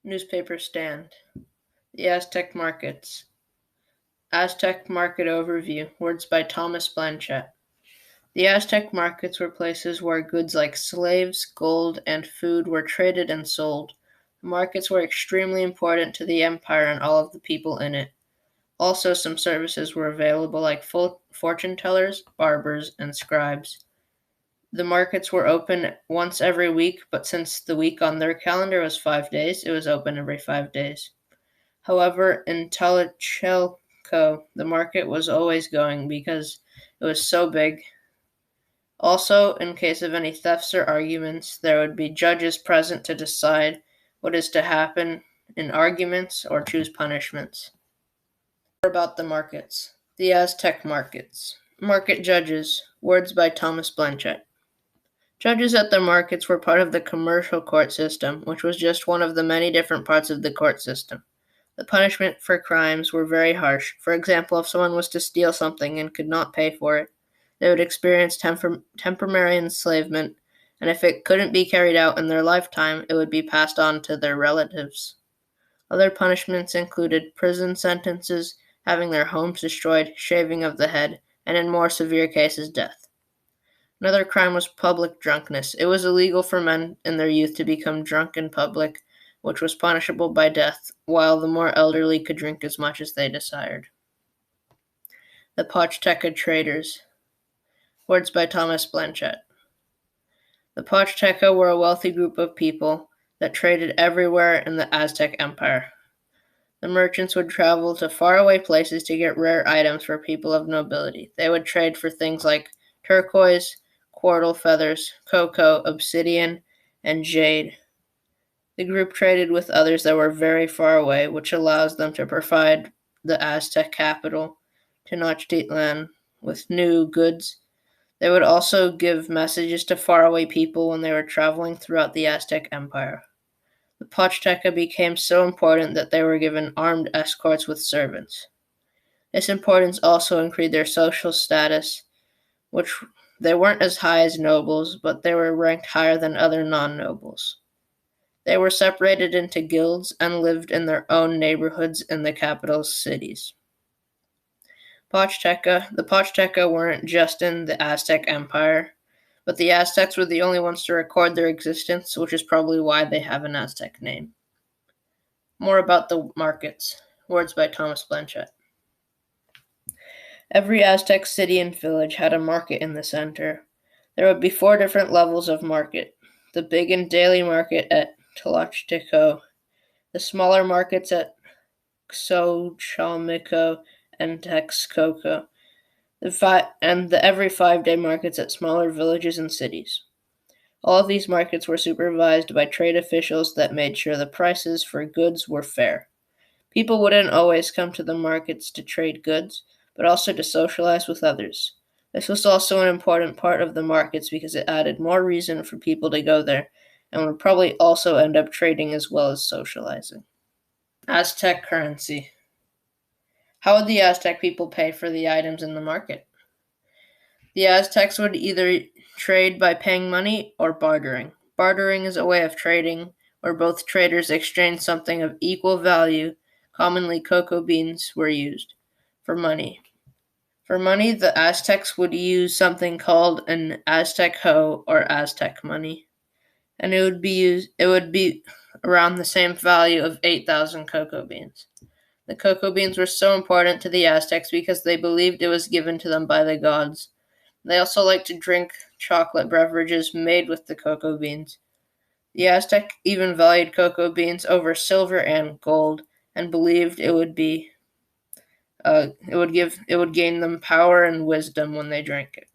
Newspaper stand. The Aztec markets. Aztec market overview. Words by Thomas Blanchett. The Aztec markets were places where goods like slaves, gold, and food were traded and sold. The markets were extremely important to the empire and all of the people in it. Also, some services were available like fortune tellers, barbers, and scribes. The markets were open once every week, but since the week on their calendar was 5 days, it was open every 5 days. However, in Tlatelolco, the market was always going because it was so big. Also, in case of any thefts or arguments, there would be judges present to decide what is to happen in arguments or choose punishments. More about the markets. The Aztec markets. Market judges. Words by Thomas Blanchett. Judges at the markets were part of the commercial court system, which was just one of the many different parts of the court system. The punishment for crimes were very harsh. For example, if someone was to steal something and could not pay for it, they would experience temporary enslavement, and if it couldn't be carried out in their lifetime, it would be passed on to their relatives. Other punishments included prison sentences, having their homes destroyed, shaving of the head, and in more severe cases, death. Another crime was public drunkenness. It was illegal for men in their youth to become drunk in public, which was punishable by death, while the more elderly could drink as much as they desired. The Pochteca traders. Words by Thomas Blanchett. The Pochteca were a wealthy group of people that traded everywhere in the Aztec Empire. The merchants would travel to faraway places to get rare items for people of nobility. They would trade for things like turquoise, quartal feathers, cocoa, obsidian, and jade. The group traded with others that were very far away, which allows them to provide the Aztec capital, Tenochtitlan, with new goods. They would also give messages to faraway people when they were traveling throughout the Aztec Empire. The Pochteca became so important that they were given armed escorts with servants. This importance also increased their social status, which they weren't as high as nobles, but they were ranked higher than other non-nobles. They were separated into guilds and lived in their own neighborhoods in the capital cities. The Pochteca weren't just in the Aztec Empire, but the Aztecs were the only ones to record their existence, which is probably why they have an Aztec name. More about the markets. Words by Thomas Blanchett. Every Aztec city and village had a market in the center. There would be 4 different levels of market. The big and daily market at Tlatelolco, the smaller markets at Xochimilco and Texcoco, and the every 5-day markets at smaller villages and cities. All of these markets were supervised by trade officials that made sure the prices for goods were fair. People wouldn't always come to the markets to trade goods, but also to socialize with others. This was also an important part of the markets because it added more reason for people to go there, and would probably also end up trading as well as socializing. Aztec currency. How would the Aztec people pay for the items in the market? The Aztecs would either trade by paying money or bartering. Bartering is a way of trading where both traders exchange something of equal value. Commonly, cocoa beans were used for money. For money, the Aztecs would use something called an Aztec hoe or Aztec money, and it would be around the same value of 8,000 cocoa beans. The cocoa beans were so important to the Aztecs because they believed it was given to them by the gods. They also liked to drink chocolate beverages made with the cocoa beans. The Aztec even valued cocoa beans over silver and gold, and believed it would gain them power and wisdom when they drank it.